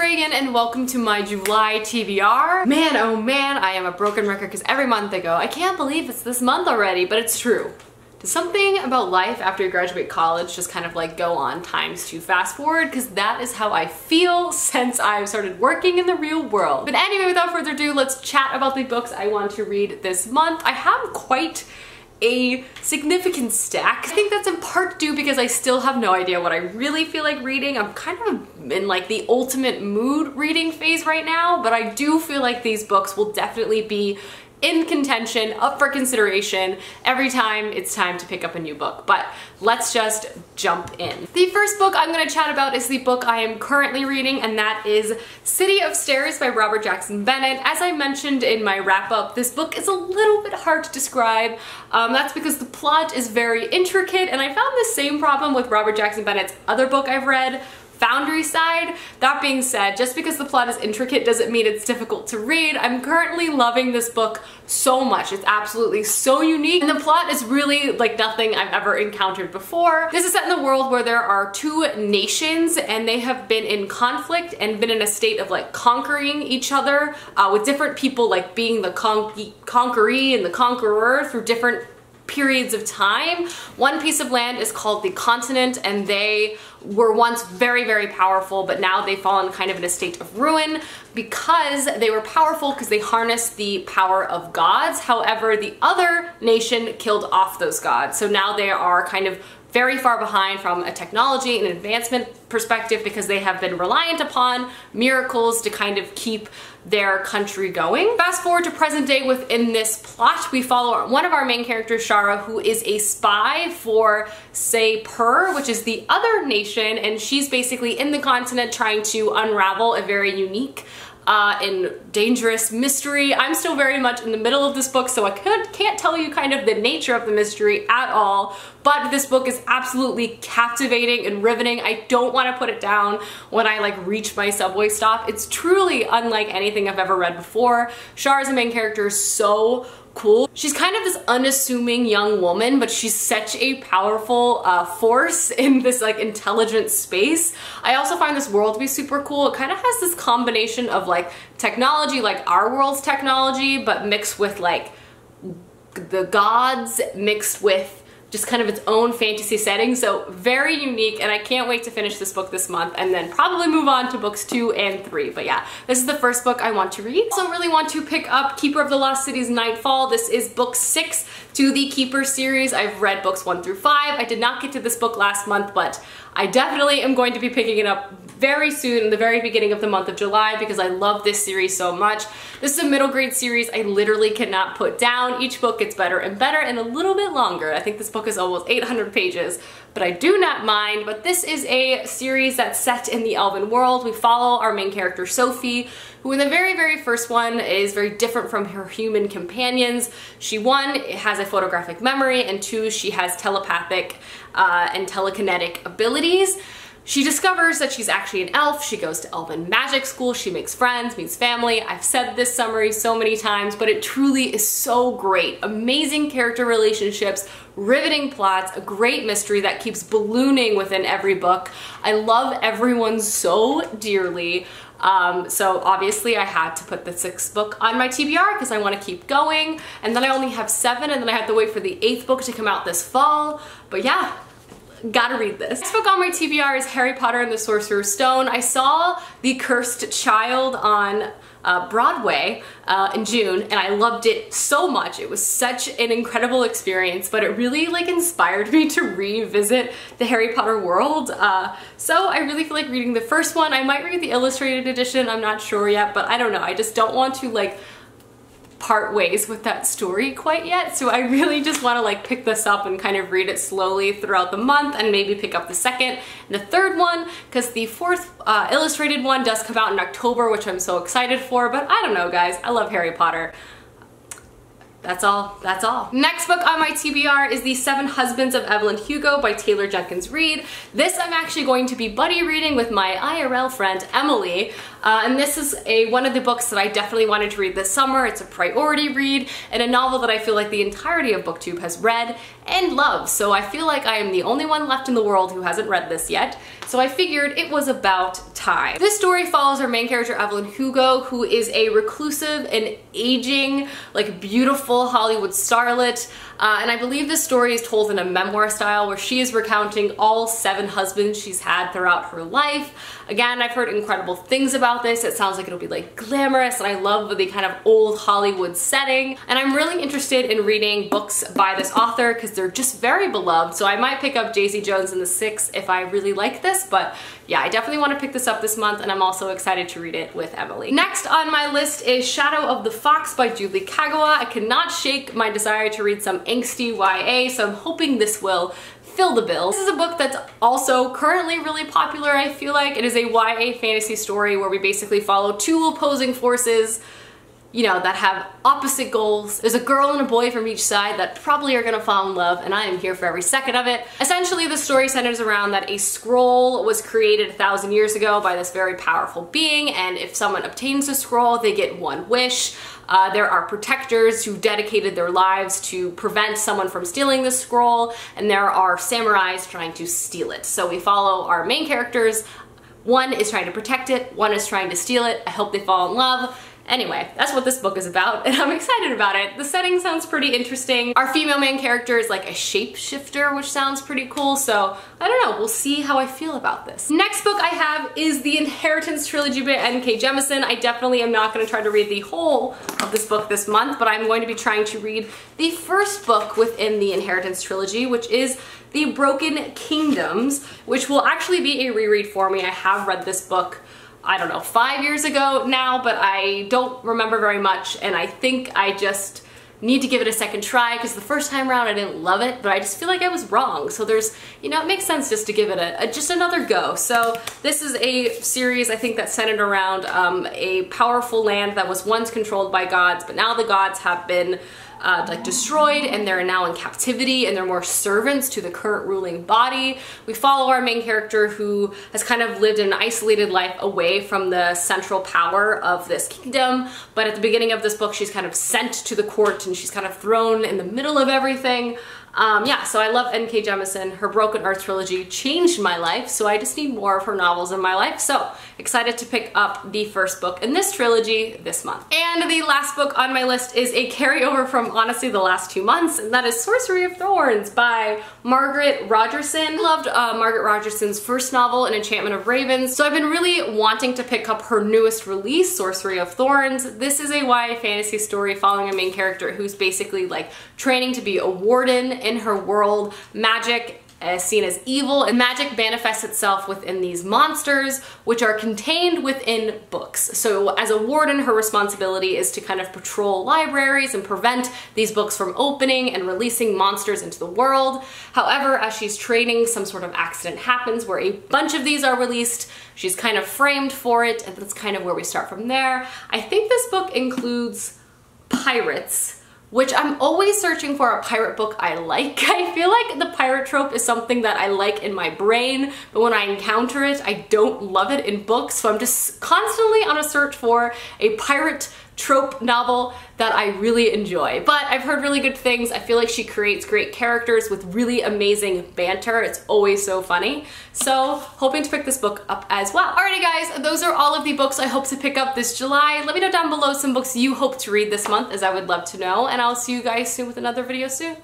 Reagan and welcome to my July TBR. Man, oh man, I am a broken record because every month I go, I can't believe it's this month already, but it's true. Does something about life after you graduate college just kind of like go on times 2 fast forward? Because that is how I feel since I've started working in the real world. But anyway, without further ado, let's chat about the books I want to read this month. I have quite a significant stack. I think that's in part due because I still have no idea what I really feel like reading. I'm kind of in like the ultimate mood reading phase right now, but I do feel like these books will definitely be in contention, up for consideration every time it's time to pick up a new book. But let's just jump in. The first book I'm gonna chat about is the book I am currently reading, and that is City of Stairs by Robert Jackson Bennett. As I mentioned in my wrap-up, this book is a little bit hard to describe. That's because the plot is very intricate, and I found the same problem with Robert Jackson Bennett's other book I've read, Foundry Side. That being said, just because the plot is intricate doesn't mean it's difficult to read. I'm currently loving this book so much. It's absolutely so unique, and the plot is really like nothing I've ever encountered before. This is set in the world where there are 2 nations and they have been in conflict and been in a state of like conquering each other, with different people like being the conqueree and the conqueror through different periods of time. One piece of land is called the continent, and they were once very, very powerful, but now they've fallen kind of in a state of ruin because they were powerful because they harnessed the power of gods. However, the other nation killed off those gods. So now they are kind of very far behind from a technology and advancement perspective because they have been reliant upon miracles to kind of keep their country going. Fast forward to present day within this plot, we follow one of our main characters, Shara, who is a spy for Pur, which is the other nation, and she's basically in the continent trying to unravel a very unique and dangerous mystery. I'm still very much in the middle of this book, so I can't tell you kind of the nature of the mystery at all, but this book is absolutely captivating and riveting. I don't want to put it down when I like reach my subway stop. It's truly unlike anything I've ever read before. Shara's the main character is so cool. She's kind of this unassuming young woman, but she's such a powerful force in this like intelligent space. I also find this world to be super cool. It kind of has this combination of like technology, like our world's technology, but mixed with like the gods, mixed with just kind of its own fantasy setting. So very unique, and I can't wait to finish this book this month and then probably move on to books 2 and 3. But yeah, this is the first book I want to read. I also really want to pick up Keeper of the Lost City's Nightfall. This is book 6 to the Keeper series. I've read books 1 through 5. I did not get to this book last month, but I definitely am going to be picking it up very soon in the very beginning of the month of July because I love this series so much. This is a middle grade series I literally cannot put down. Each book gets better and better and a little bit longer. I think this book is almost 800 pages, but I do not mind. But this is a series that's set in the elven world. We follow our main character Sophie, who in the very, very first one is very different from her human companions. She, 1, has a photographic memory, and 2, she has telepathic and telekinetic abilities. She discovers that she's actually an elf. She goes to elven magic school. She makes friends, meets family. I've said this summary so many times, but it truly is so great. Amazing character relationships, riveting plots, a great mystery that keeps ballooning within every book. I love everyone so dearly. So obviously I had to put the 6th book on my TBR because I want to keep going, and then I only have 7, and then I have to wait for the 8th book to come out this fall. But yeah, gotta read this. Next book on my TBR is Harry Potter and the Sorcerer's Stone. I saw The Cursed Child on Broadway in June, and I loved it so much. It was such an incredible experience, but it really like inspired me to revisit the Harry Potter world. So I really feel like reading the first one. I might read the illustrated edition, I'm not sure yet, but I don't know. I just don't want to like part ways with that story quite yet, so I really just want to like pick this up and kind of read it slowly throughout the month and maybe pick up the 2nd and the 3rd one, because the 4th illustrated one does come out in October, which I'm so excited for. But I don't know, guys, I love Harry Potter. That's all. That's all. Next book on my TBR is The 7 Husbands of Evelyn Hugo by Taylor Jenkins Reid. This I'm actually going to be buddy reading with my IRL friend Emily, and this is one of the books that I definitely wanted to read this summer. It's a priority read and a novel that I feel like the entirety of BookTube has read and loved, so I feel like I am the only one left in the world who hasn't read this yet. so I figured it was about time. This story follows our main character Evelyn Hugo, who is a reclusive and aging, like beautiful Hollywood starlet. And I believe this story is told in a memoir style where she is recounting all 7 husbands she's had throughout her life. Again, I've heard incredible things about this. It sounds like it'll be like glamorous, and I love the kind of old Hollywood setting. And I'm really interested in reading books by this author because they're just very beloved. So I might pick up Daisy Jones and the Six if I really like this, but yeah, I definitely want to pick this up this month, and I'm also excited to read it with Emily. Next on my list is Shadow of the Fox by Julie Kagawa. I cannot shake my desire to read some angsty YA, so I'm hoping this will fill the bill. This is a book that's also currently really popular, I feel like. It is a YA fantasy story where we basically follow 2 opposing forces, you know, that have opposite goals. There's a girl and a boy from each side that probably are gonna fall in love, and I am here for every second of it. Essentially, the story centers around that a scroll was created 1,000 years ago by this very powerful being, and if someone obtains the scroll, they get 1 wish. There are protectors who dedicated their lives to prevent someone from stealing the scroll, and there are samurais trying to steal it. So we follow our main characters. One is trying to protect it, one is trying to steal it. I hope they fall in love. Anyway, that's what this book is about, and I'm excited about it. The setting sounds pretty interesting. Our female main character is like a shapeshifter, which sounds pretty cool, so I don't know, we'll see how I feel about this. Next book I have is the Inheritance Trilogy by N.K. Jemisin. I definitely am not going to try to read the whole of this book this month, but I'm going to be trying to read the first book within the Inheritance Trilogy, which is The Broken Kingdoms, which will actually be a reread for me. I have read this book, I don't know, 5 years ago now, but I don't remember very much, and I think I just need to give it a second try because the first time around I didn't love it, but I just feel like I was wrong. So there's, you know, it makes sense just to give it just another go. So this is a series I think that's centered around a powerful land that was once controlled by gods, but now the gods have been like destroyed, and they're now in captivity, and they're more servants to the current ruling body. We follow our main character who has kind of lived an isolated life away from the central power of this kingdom, but at the beginning of this book she's kind of sent to the court and she's kind of thrown in the middle of everything. Yeah, so I love N.K. Jemisin. Her Broken Earth trilogy changed my life, so I just need more of her novels in my life. So excited to pick up the first book in this trilogy this month. And the last book on my list is a carryover from honestly the last 2 months, and that is Sorcery of Thorns by Margaret Rogerson. I loved Margaret Rogerson's first novel, An Enchantment of Ravens, so I've been really wanting to pick up her newest release, Sorcery of Thorns. This is a YA fantasy story following a main character who's basically like training to be a warden. In her world, magic is seen as evil, and magic manifests itself within these monsters, which are contained within books. So as a warden, her responsibility is to kind of patrol libraries and prevent these books from opening and releasing monsters into the world. However, as she's training, some sort of accident happens where a bunch of these are released. She's kind of framed for it, and that's kind of where we start from there. I think this book includes pirates, which I'm always searching for a pirate book I like. I feel like the pirate trope is something that I like in my brain, but when I encounter it, I don't love it in books, so I'm just constantly on a search for a pirate trope novel that I really enjoy. But I've heard really good things. I feel like she creates great characters with really amazing banter. It's always so funny. So hoping to pick this book up as well. Alrighty guys, those are all of the books I hope to pick up this July. Let me know down below some books you hope to read this month, as I would love to know, and I'll see you guys soon with another video soon.